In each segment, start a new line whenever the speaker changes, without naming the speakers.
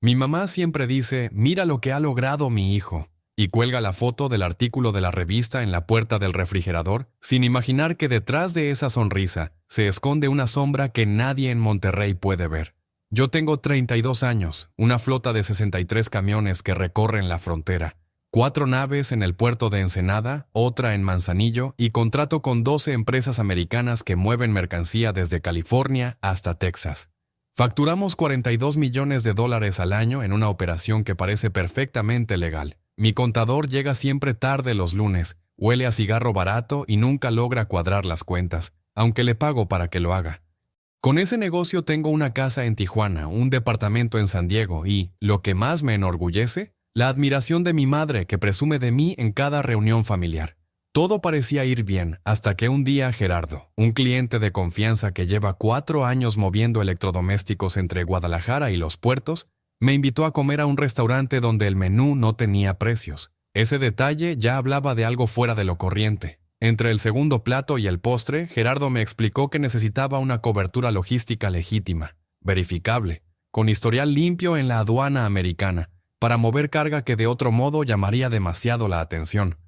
Mi mamá siempre dice, mira lo que ha logrado mi hijo, y cuelga la foto del artículo de la revista en la puerta del refrigerador, sin imaginar que detrás de esa sonrisa se esconde una sombra que nadie en Monterrey puede ver. Yo tengo 32 años, una flota de 63 camiones que recorren la frontera, 4 naves en el puerto de Ensenada, otra en Manzanillo y contrato con 12 empresas americanas que mueven mercancía desde California hasta Texas. Facturamos 42 millones de dólares al año en una operación que parece perfectamente legal. Mi contador llega siempre tarde los lunes, huele a cigarro barato y nunca logra cuadrar las cuentas, aunque le pago para que lo haga. Con ese negocio tengo una casa en Tijuana, un departamento en San Diego y, lo que más me enorgullece, la admiración de mi madre que presume de mí en cada reunión familiar. Todo parecía ir bien, hasta que un día Gerardo, un cliente de confianza que lleva 4 años moviendo electrodomésticos entre Guadalajara y Los Puertos, me invitó a comer a un restaurante donde el menú no tenía precios. Ese detalle ya hablaba de algo fuera de lo corriente. Entre el segundo plato y el postre, Gerardo me explicó que necesitaba una cobertura logística legítima, verificable, con historial limpio en la aduana americana, para mover carga que de otro modo llamaría demasiado la atención.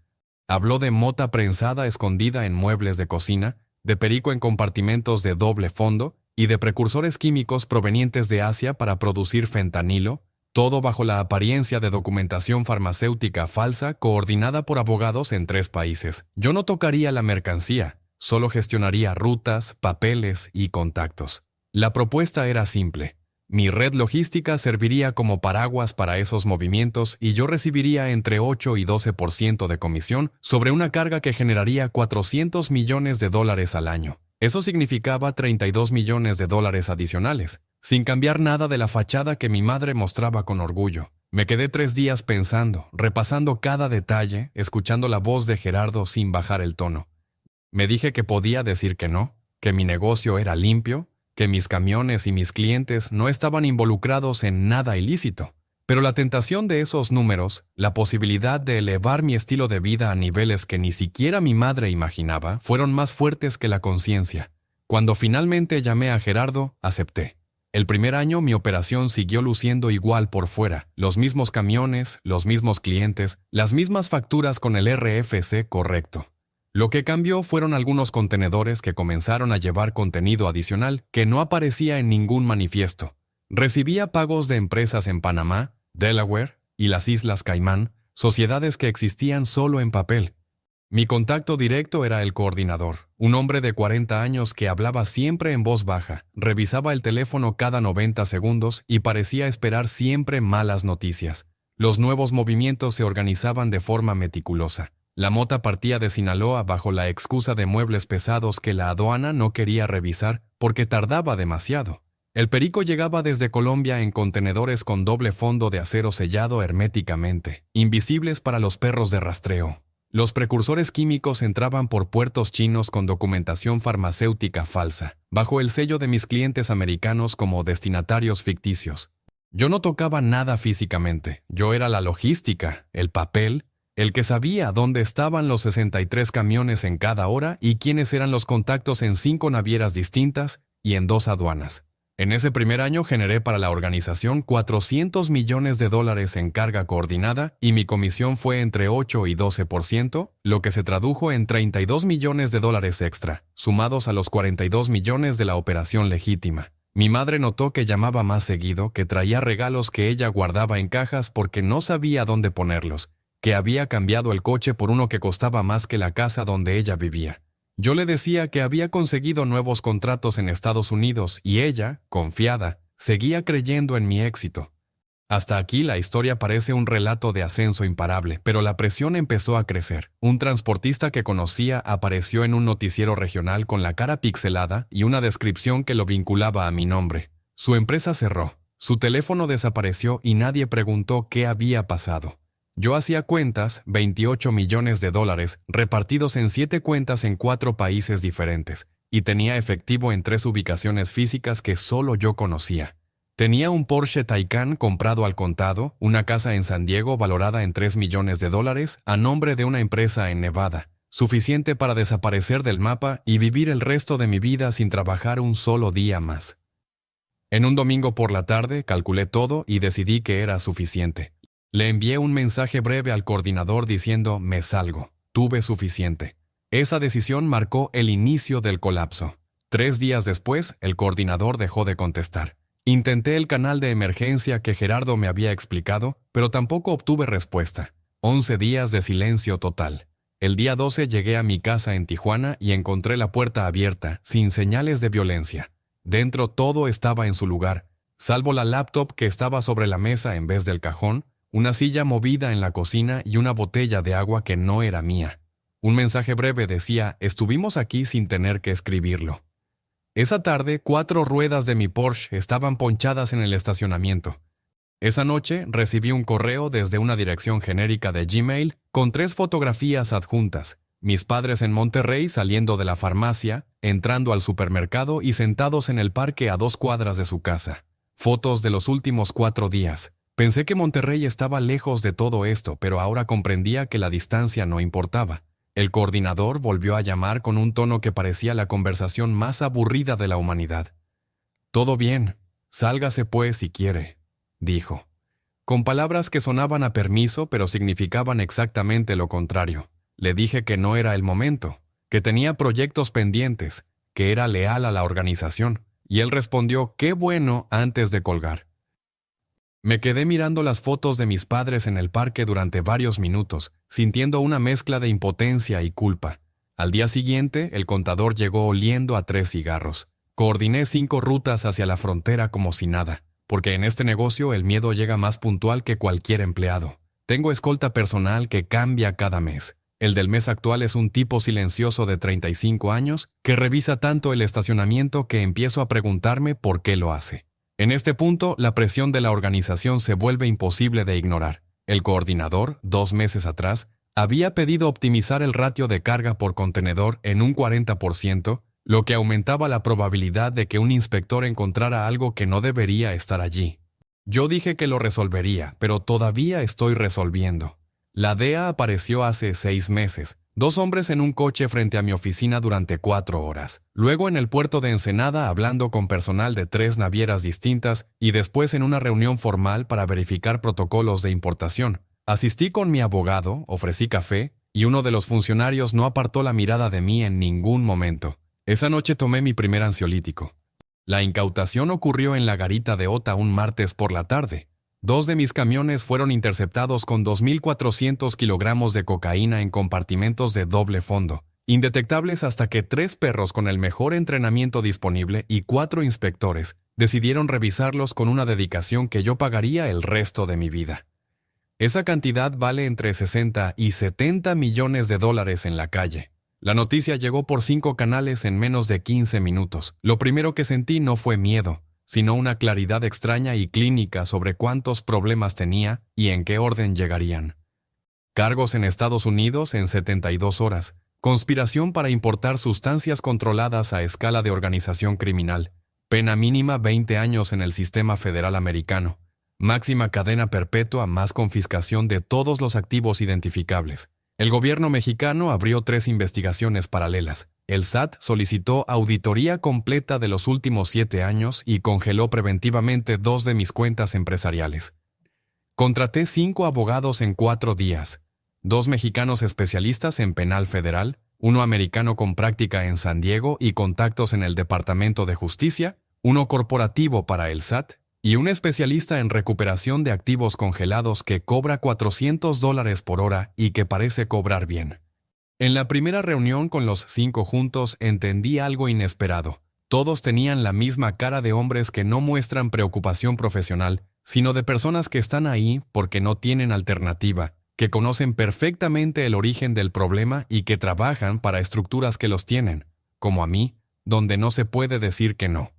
Habló de mota prensada escondida en muebles de cocina, de perico en compartimentos de doble fondo y de precursores químicos provenientes de Asia para producir fentanilo, todo bajo la apariencia de documentación farmacéutica falsa coordinada por abogados en 3 países. Yo no tocaría la mercancía, solo gestionaría rutas, papeles y contactos. La propuesta era simple. Mi red logística serviría como paraguas para esos movimientos y yo recibiría entre 8 y 12% de comisión sobre una carga que generaría 400 millones de dólares al año. Eso significaba 32 millones de dólares adicionales, sin cambiar nada de la fachada que mi madre mostraba con orgullo. Me quedé 3 días pensando, repasando cada detalle, escuchando la voz de Gerardo sin bajar el tono. Me dije que podía decir que no, que mi negocio era limpio, que mis camiones y mis clientes no estaban involucrados en nada ilícito. Pero la tentación de esos números, la posibilidad de elevar mi estilo de vida a niveles que ni siquiera mi madre imaginaba, fueron más fuertes que la conciencia. Cuando finalmente llamé a Gerardo, acepté. El primer año mi operación siguió luciendo igual por fuera, los mismos camiones, los mismos clientes, las mismas facturas con el RFC correcto. Lo que cambió fueron algunos contenedores que comenzaron a llevar contenido adicional que no aparecía en ningún manifiesto. Recibía pagos de empresas en Panamá, Delaware y las Islas Caimán, sociedades que existían solo en papel. Mi contacto directo era el coordinador, un hombre de 40 años que hablaba siempre en voz baja, revisaba el teléfono cada 90 segundos y parecía esperar siempre malas noticias. Los nuevos movimientos se organizaban de forma meticulosa. La mota partía de Sinaloa bajo la excusa de muebles pesados que la aduana no quería revisar porque tardaba demasiado. El perico llegaba desde Colombia en contenedores con doble fondo de acero sellado herméticamente, invisibles para los perros de rastreo. Los precursores químicos entraban por puertos chinos con documentación farmacéutica falsa, bajo el sello de mis clientes americanos como destinatarios ficticios. Yo no tocaba nada físicamente, yo era la logística, el papel, el que sabía dónde estaban los 63 camiones en cada hora y quiénes eran los contactos en 5 navieras distintas y en 2 aduanas. En ese primer año generé para la organización 400 millones de dólares en carga coordinada y mi comisión fue entre 8 y 12%, lo que se tradujo en 32 millones de dólares extra, sumados a los 42 millones de la operación legítima. Mi madre notó que llamaba más seguido, que traía regalos que ella guardaba en cajas porque no sabía dónde ponerlos, que había cambiado el coche por uno que costaba más que la casa donde ella vivía. Yo le decía que había conseguido nuevos contratos en Estados Unidos y ella, confiada, seguía creyendo en mi éxito. Hasta aquí la historia parece un relato de ascenso imparable, pero la presión empezó a crecer. Un transportista que conocía apareció en un noticiero regional con la cara pixelada y una descripción que lo vinculaba a mi nombre. Su empresa cerró, su teléfono desapareció y nadie preguntó qué había pasado. Yo hacía cuentas, 28 millones de dólares, repartidos en 7 cuentas en 4 países diferentes, y tenía efectivo en 3 ubicaciones físicas que solo yo conocía. Tenía un Porsche Taycan comprado al contado, una casa en San Diego valorada en 3 millones de dólares a nombre de una empresa en Nevada, suficiente para desaparecer del mapa y vivir el resto de mi vida sin trabajar un solo día más. En un domingo por la tarde calculé todo y decidí que era suficiente. Le envié un mensaje breve al coordinador diciendo «me salgo, tuve suficiente». Esa decisión marcó el inicio del colapso. 3 días después, el coordinador dejó de contestar. Intenté el canal de emergencia que Gerardo me había explicado, pero tampoco obtuve respuesta. 11 días de silencio total. El día 12 llegué a mi casa en Tijuana y encontré la puerta abierta, sin señales de violencia. Dentro todo estaba en su lugar, salvo la laptop que estaba sobre la mesa en vez del cajón, una silla movida en la cocina y una botella de agua que no era mía. Un mensaje breve decía, estuvimos aquí sin tener que escribirlo. Esa tarde, 4 ruedas de mi Porsche estaban ponchadas en el estacionamiento. Esa noche recibí un correo desde una dirección genérica de Gmail con 3 fotografías adjuntas. Mis padres en Monterrey saliendo de la farmacia, entrando al supermercado y sentados en el parque a 2 cuadras de su casa. Fotos de los últimos 4 días. Pensé que Monterrey estaba lejos de todo esto, pero ahora comprendía que la distancia no importaba. El coordinador volvió a llamar con un tono que parecía la conversación más aburrida de la humanidad. «Todo bien, sálgase pues si quiere», dijo. Con palabras que sonaban a permiso, pero significaban exactamente lo contrario. Le dije que no era el momento, que tenía proyectos pendientes, que era leal a la organización, y él respondió «qué bueno» antes de colgar. Me quedé mirando las fotos de mis padres en el parque durante varios minutos, sintiendo una mezcla de impotencia y culpa. Al día siguiente, el contador llegó oliendo a 3 cigarros. Coordiné 5 rutas hacia la frontera como si nada, porque en este negocio el miedo llega más puntual que cualquier empleado. Tengo escolta personal que cambia cada mes. El del mes actual es un tipo silencioso de 35 años que revisa tanto el estacionamiento que empiezo a preguntarme por qué lo hace. En este punto, la presión de la organización se vuelve imposible de ignorar. El coordinador, 2 meses atrás, había pedido optimizar el ratio de carga por contenedor en un 40%, lo que aumentaba la probabilidad de que un inspector encontrara algo que no debería estar allí. Yo dije que lo resolvería, pero todavía estoy resolviendo. La DEA apareció hace 6 meses. 2 hombres en un coche frente a mi oficina durante 4 horas. Luego en el puerto de Ensenada hablando con personal de 3 navieras distintas y después en una reunión formal para verificar protocolos de importación. Asistí con mi abogado, ofrecí café y uno de los funcionarios no apartó la mirada de mí en ningún momento. Esa noche tomé mi primer ansiolítico. La incautación ocurrió en la garita de Ota un martes por la tarde. 2 de mis camiones fueron interceptados con 2.400 kilogramos de cocaína en compartimentos de doble fondo, indetectables hasta que 3 perros con el mejor entrenamiento disponible y 4 inspectores decidieron revisarlos con una dedicación que yo pagaría el resto de mi vida. Esa cantidad vale entre 60 y 70 millones de dólares en la calle. La noticia llegó por 5 canales en menos de 15 minutos. Lo primero que sentí no fue miedo, sino una claridad extraña y clínica sobre cuántos problemas tenía y en qué orden llegarían. Cargos en Estados Unidos en 72 horas. Conspiración para importar sustancias controladas a escala de organización criminal. Pena mínima 20 años en el sistema federal americano. Máxima cadena perpetua más confiscación de todos los activos identificables. El gobierno mexicano abrió 3 investigaciones paralelas. El SAT solicitó auditoría completa de los últimos 7 años y congeló preventivamente 2 de mis cuentas empresariales. Contraté 5 abogados en 4 días, 2 mexicanos especialistas en penal federal, 1 americano con práctica en San Diego y contactos en el Departamento de Justicia, 1 corporativo para el SAT y un especialista en recuperación de activos congelados que cobra $400 por hora y que parece cobrar bien. En la primera reunión con los 5 juntos entendí algo inesperado. Todos tenían la misma cara de hombres que no muestran preocupación profesional, sino de personas que están ahí porque no tienen alternativa, que conocen perfectamente el origen del problema y que trabajan para estructuras que los tienen, como a mí, donde no se puede decir que no.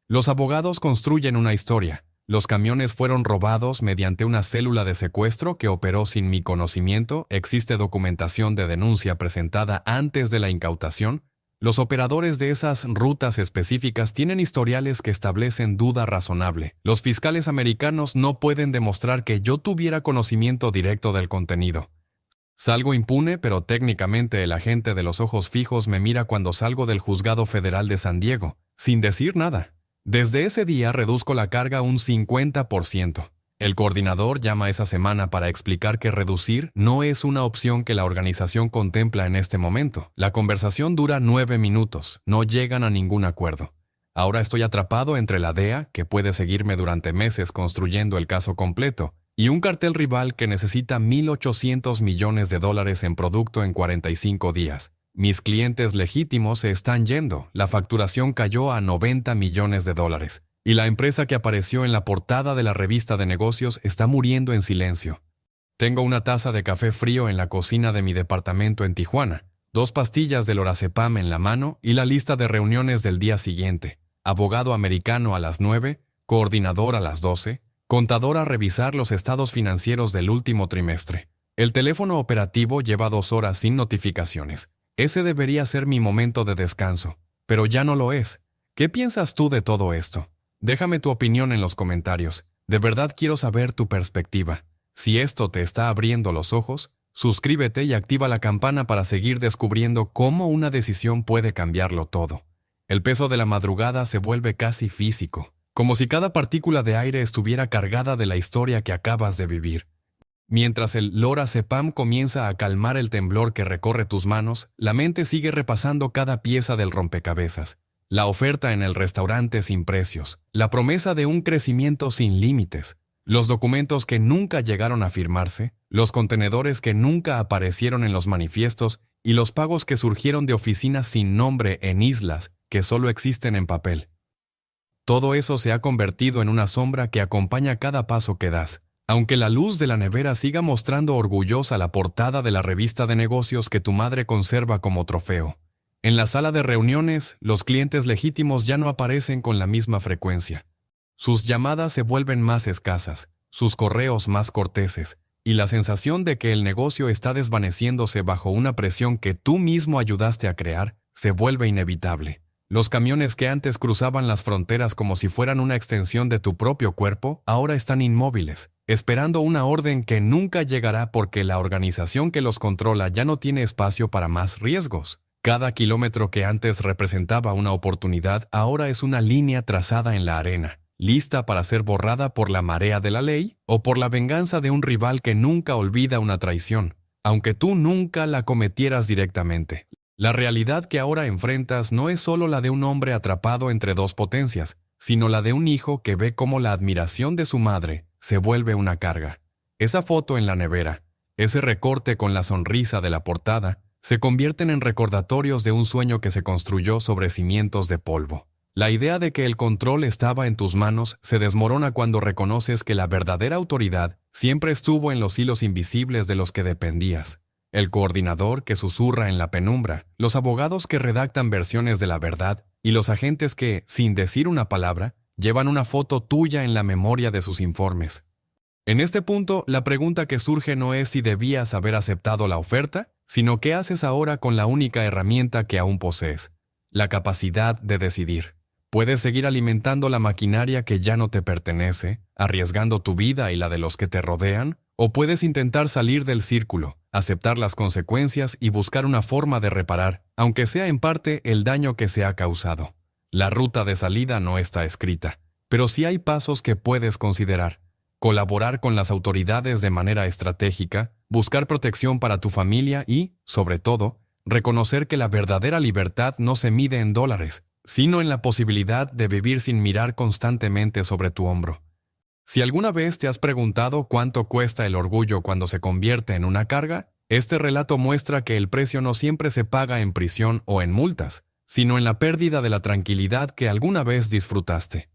Los abogados construyen una historia. Los camiones fueron robados mediante una célula de secuestro que operó sin mi conocimiento, existe documentación de denuncia presentada antes de la incautación. Los operadores de esas rutas específicas tienen historiales que establecen duda razonable. Los fiscales americanos no pueden demostrar que yo tuviera conocimiento directo del contenido. Salgo impune, pero técnicamente el agente de los ojos fijos me mira cuando salgo del juzgado federal de San Diego, sin decir nada. Desde ese día reduzco la carga un 50%. El coordinador llama esa semana para explicar que reducir no es una opción que la organización contempla en este momento. La conversación dura 9 minutos, no llegan a ningún acuerdo. Ahora estoy atrapado entre la DEA, que puede seguirme durante meses construyendo el caso completo, y un cartel rival que necesita $1.800 millones en producto en 45 días. Mis clientes legítimos se están yendo, la facturación cayó a $90 millones, y la empresa que apareció en la portada de la revista de negocios está muriendo en silencio. Tengo una taza de café frío en la cocina de mi departamento en Tijuana, 2 pastillas de lorazepam en la mano y la lista de reuniones del día siguiente. Abogado americano a las 9, coordinador a las 12, contador a revisar los estados financieros del último trimestre. El teléfono operativo lleva 2 horas sin notificaciones. Ese debería ser mi momento de descanso, pero ya no lo es. ¿Qué piensas tú de todo esto? Déjame tu opinión en los comentarios. De verdad quiero saber tu perspectiva. Si esto te está abriendo los ojos, suscríbete y activa la campana para seguir descubriendo cómo una decisión puede cambiarlo todo. El peso de la madrugada se vuelve casi físico, como si cada partícula de aire estuviera cargada de la historia que acabas de vivir. Mientras el lorazepam comienza a calmar el temblor que recorre tus manos, la mente sigue repasando cada pieza del rompecabezas. La oferta en el restaurante sin precios, la promesa de un crecimiento sin límites, los documentos que nunca llegaron a firmarse, los contenedores que nunca aparecieron en los manifiestos y los pagos que surgieron de oficinas sin nombre en islas que solo existen en papel. Todo eso se ha convertido en una sombra que acompaña cada paso que das. Aunque la luz de la nevera siga mostrando orgullosa la portada de la revista de negocios que tu madre conserva como trofeo. En la sala de reuniones, los clientes legítimos ya no aparecen con la misma frecuencia. Sus llamadas se vuelven más escasas, sus correos más corteses, y la sensación de que el negocio está desvaneciéndose bajo una presión que tú mismo ayudaste a crear se vuelve inevitable. Los camiones que antes cruzaban las fronteras como si fueran una extensión de tu propio cuerpo, ahora están inmóviles, esperando una orden que nunca llegará porque la organización que los controla ya no tiene espacio para más riesgos. Cada kilómetro que antes representaba una oportunidad ahora es una línea trazada en la arena, lista para ser borrada por la marea de la ley o por la venganza de un rival que nunca olvida una traición, aunque tú nunca la cometieras directamente. La realidad que ahora enfrentas no es solo la de un hombre atrapado entre 2 potencias, sino la de un hijo que ve cómo la admiración de su madre se vuelve una carga. Esa foto en la nevera, ese recorte con la sonrisa de la portada, se convierten en recordatorios de un sueño que se construyó sobre cimientos de polvo. La idea de que el control estaba en tus manos se desmorona cuando reconoces que la verdadera autoridad siempre estuvo en los hilos invisibles de los que dependías. El coordinador que susurra en la penumbra, los abogados que redactan versiones de la verdad y los agentes que, sin decir una palabra, llevan una foto tuya en la memoria de sus informes. En este punto, la pregunta que surge no es si debías haber aceptado la oferta, sino qué haces ahora con la única herramienta que aún posees, la capacidad de decidir. Puedes seguir alimentando la maquinaria que ya no te pertenece, arriesgando tu vida y la de los que te rodean, o puedes intentar salir del círculo, aceptar las consecuencias y buscar una forma de reparar, aunque sea en parte el daño que se ha causado. La ruta de salida no está escrita, pero sí hay pasos que puedes considerar. Colaborar con las autoridades de manera estratégica, buscar protección para tu familia y, sobre todo, reconocer que la verdadera libertad no se mide en dólares, sino en la posibilidad de vivir sin mirar constantemente sobre tu hombro. Si alguna vez te has preguntado cuánto cuesta el orgullo cuando se convierte en una carga, este relato muestra que el precio no siempre se paga en prisión o en multas, sino en la pérdida de la tranquilidad que alguna vez disfrutaste.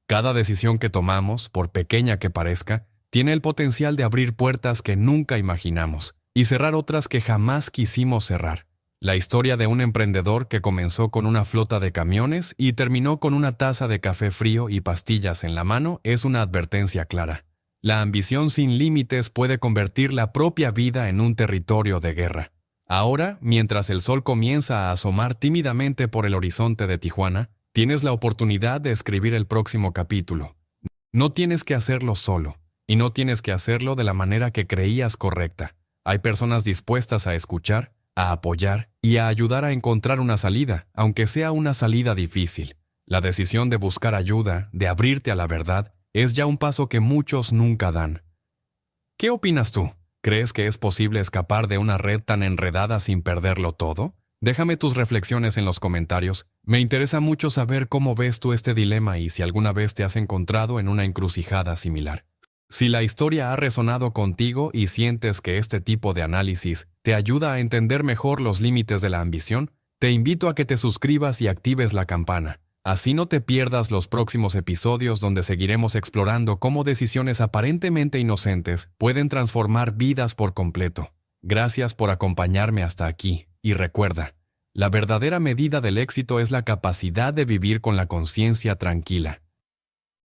Cada decisión que tomamos, por pequeña que parezca, tiene el potencial de abrir puertas que nunca imaginamos y cerrar otras que jamás quisimos cerrar. La historia de un emprendedor que comenzó con una flota de camiones y terminó con una taza de café frío y pastillas en la mano es una advertencia clara. La ambición sin límites puede convertir la propia vida en un territorio de guerra. Ahora, mientras el sol comienza a asomar tímidamente por el horizonte de Tijuana, tienes la oportunidad de escribir el próximo capítulo. No tienes que hacerlo solo, y no tienes que hacerlo de la manera que creías correcta. Hay personas dispuestas a escuchar, a apoyar y a ayudar a encontrar una salida, aunque sea una salida difícil. La decisión de buscar ayuda, de abrirte a la verdad, es ya un paso que muchos nunca dan. ¿Qué opinas tú? ¿Crees que es posible escapar de una red tan enredada sin perderlo todo? Déjame tus reflexiones en los comentarios. Me interesa mucho saber cómo ves tú este dilema y si alguna vez te has encontrado en una encrucijada similar. Si la historia ha resonado contigo y sientes que este tipo de análisis te ayuda a entender mejor los límites de la ambición, te invito a que te suscribas y actives la campana. Así no te pierdas los próximos episodios donde seguiremos explorando cómo decisiones aparentemente inocentes pueden transformar vidas por completo. Gracias por acompañarme hasta aquí, y recuerda, la verdadera medida del éxito es la capacidad de vivir con la conciencia tranquila.